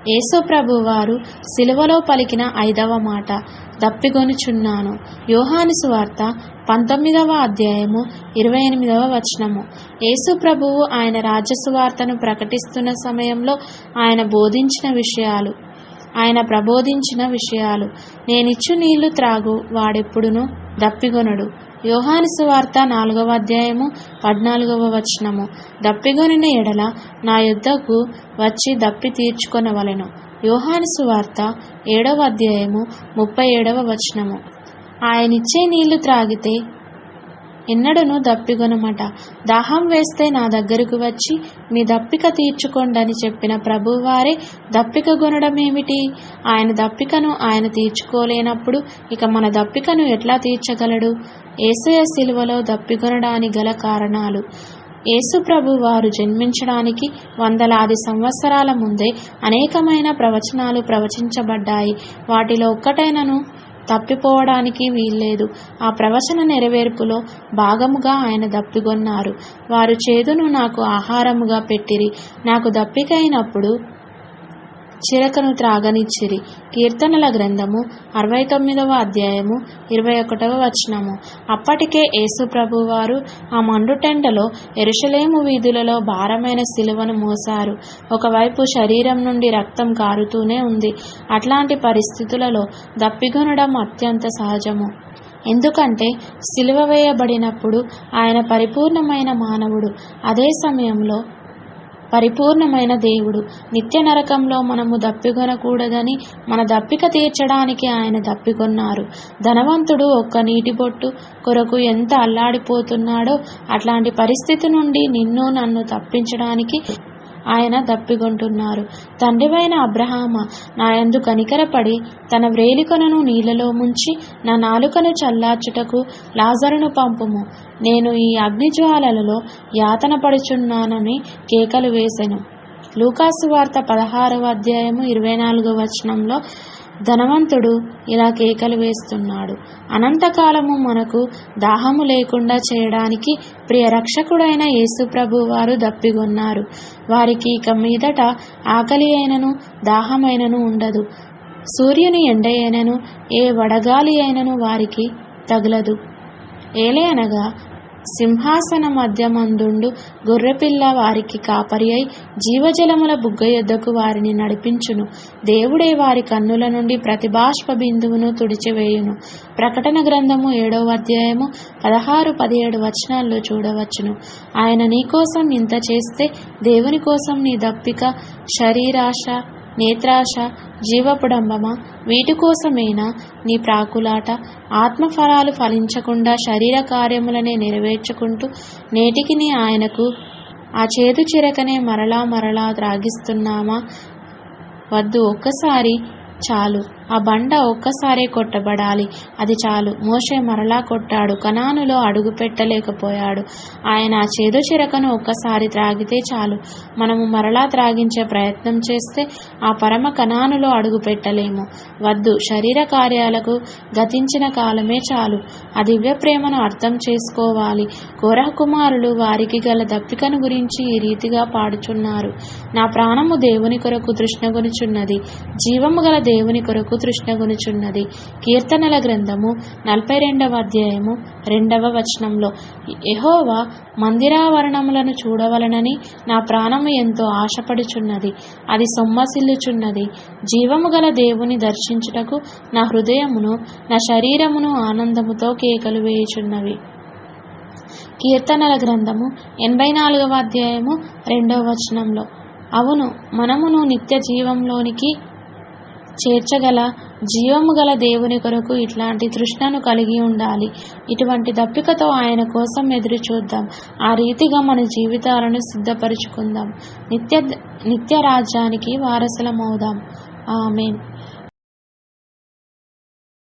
యేసు ప్రభువారు సిలువలో పలికిన 5వ మాట, దప్పిగొనుచున్నాను. యోహాను సువార్త 19వ అధ్యాయము 28వ వచనము. యేసు ప్రభువు ఆయన రాజ్య సువార్తను ప్రకటిస్తున్న సమయంలో ఆయన ప్రబోధించిన విషయాలు. నేనిచ్చు నీళ్లు త్రాగు వాడెప్పుడును దప్పిగొనడు. యోహాను సువార్త 4వ అధ్యాయము 14వ వచనము. దప్పిగొనిన ఎడల నా యొద్దకు వచ్చి దప్పి తీర్చుకొనవలెను. యోహాను సువార్త 7వ అధ్యాయము 37వ వచనము. ఆయనిచ్చే నీళ్లు త్రాగితే ఎన్నడను దప్పిగొనమట. దాహం వేస్తే నా దగ్గరకు వచ్చి మీ దప్పిక తీర్చుకోండని చెప్పిన ప్రభువారే దప్పిక గొనడమేమిటి? ఆయన దప్పికను ఆయన తీర్చుకోలేనప్పుడు ఇక మన దప్పికను ఎట్లా తీర్చగలడు? యేసయ్య సిలువలో దప్పిగొనడానికి గల కారణాలు. యేసు ప్రభు వారు జన్మించడానికి వందలాది సంవత్సరాల ముందే అనేకమైన ప్రవచనాలు ప్రవచించబడ్డాయి. వాటిలో ఒక్కటైనను తప్పిపోవడానికి వీల్లేదు. ఆ ప్రవచన నెరవేర్పులో భాగముగా ఆయన దప్పిగొన్నారు. వారు చేదును నాకు ఆహారముగా పెట్టిరి, నాకు దప్పికైనప్పుడు చిరకను త్రాగనిచ్చిరి. కీర్తనల గ్రంథము 69వ అధ్యాయము 21వ వచనము. అప్పటికే యేసు ప్రభువారు ఆ మండుటెండలో యెరూషలేము వీధులలో భారమైన సిలువను మోసారు. ఒకవైపు శరీరం నుండి రక్తం కారుతూనే ఉంది. అట్లాంటి పరిస్థితులలో దప్పిగొనడం అత్యంత సహజము. ఎందుకంటే సిలువ వేయబడినప్పుడు ఆయన పరిపూర్ణమైన మానవుడు, అదే సమయంలో పరిపూర్ణమైన దేవుడు. నిత్య నరకంలో మనము దప్పిగొనకూడదని మన దప్పిక తీర్చడానికి ఆయన దప్పిగొన్నారు. ధనవంతుడు ఒక్క నీటి బొట్టు కొరకు ఎంత అల్లాడిపోతున్నాడో అట్లాంటి పరిస్థితి నుండి నిన్ను నన్ను తప్పించడానికి ఆయన దప్పిగొంటున్నారు. తండ్రివైన అబ్రహామా, నా యందు కనికరపడి తన వ్రేలికొనను నీళ్లలో ముంచి నా నాలుకను చల్లార్చుటకు లాజరును పంపుము. నేను ఈ అగ్నిజ్వాలలలో యాతన పడుచున్నానని కేకలు వేసెను. లూకాసు వార్త 16వ అధ్యాయము 24వ వచనంలో ధనవంతుడు ఇలా కేకలు వేస్తున్నాడు. అనంతకాలము మనకు దాహము లేకుండా చేయడానికి ప్రియ రక్షకుడైన యేసు ప్రభు వారు దప్పిగొన్నారు. వారికి ఇక మీదట ఆకలి అయినను దాహమైనను ఉండదు. సూర్యుని ఎండ అయినను ఏ వడగాలి అయినను వారికి తగలదు. ఏలయనగా సింహాసన మధ్యమందుండు గొర్రెపిల్ల వారికి కాపరి అయి జీవజలముల బుగ్గ యొద్దకు వారిని నడిపించును. దేవుడే వారి కన్నుల నుండి ప్రతి బాష్ప బిందువును తుడిచివేయును. ప్రకటన గ్రంథము 7వ అధ్యాయము 16-17 వచనాల్లో చూడవచ్చును. ఆయన నీకోసం ఇంత చేస్తే దేవుని కోసం నీ దప్పిక, శరీరాశ, నేత్రాశ, జీవపుడంబమా వీటి కోసమేనా నీ ప్రాకులాట? ఆత్మఫలాలు ఫలించకుండా శరీర కార్యములనే నెరవేర్చుకుంటూ నేటికి నీ ఆయనకు ఆ చేదు చిరకనే మరలా త్రాగిస్తున్నామా? వద్దు, ఒక్కసారి చాలు. ఆ బండ ఒక్కసారే కొట్టబడాలి, అది చాలు. మోషే మరలా కొట్టాడు, కనానులో అడుగు పెట్టలేకపోయాడు. ఆయన ఆ చేదు చిరకను ఒక్కసారి త్రాగితే చాలు. మనము మరలా త్రాగించే ప్రయత్నం చేస్తే ఆ పరమ కనానులో అడుగు పెట్టలేము. వద్దు, శరీర కార్యాలకు గతించిన కాలమే చాలు. ఆ దివ్య ప్రేమను అర్థం చేసుకోవాలి. కోరహ కుమారులు వారికి గల దప్పికను గురించి ఈ రీతిగా పాడుచున్నారు. నా ప్రాణము దేవుని కొరకు తృష్ణగొనుచున్నది, జీవము గల దేవుని కొరకు తృష్ణగొనుచున్నది. కీర్తనల గ్రంథము 42వ అధ్యాయము 2వ వచనంలో యెహోవా మందిరావరణములను చూడవలనని నా ప్రాణము ఎంతో ఆశపడుచున్నది, అది సొమ్మసిల్లుచున్నది. జీవము గల దేవుని దర్శించుటకు నా హృదయమును నా శరీరమును ఆనందముతో కేకలు వేయుచున్నవి. కీర్తనల గ్రంథము 84వ అధ్యాయము 2వ వచనంలో అవును, మనమును నిత్య జీవంలోనికి చేర్చగల జీవము గల దేవుని కొరకు ఇట్లాంటి తృష్ణను కలిగి ఉండాలి. ఇటువంటి దప్పికతో ఆయన కోసం ఎదురు చూద్దాం. ఆ రీతిగా మన జీవితాలను సిద్ధపరుచుకుందాం. నిత్య రాజ్యానికి వారసులమవుదాం. ఆమేన్.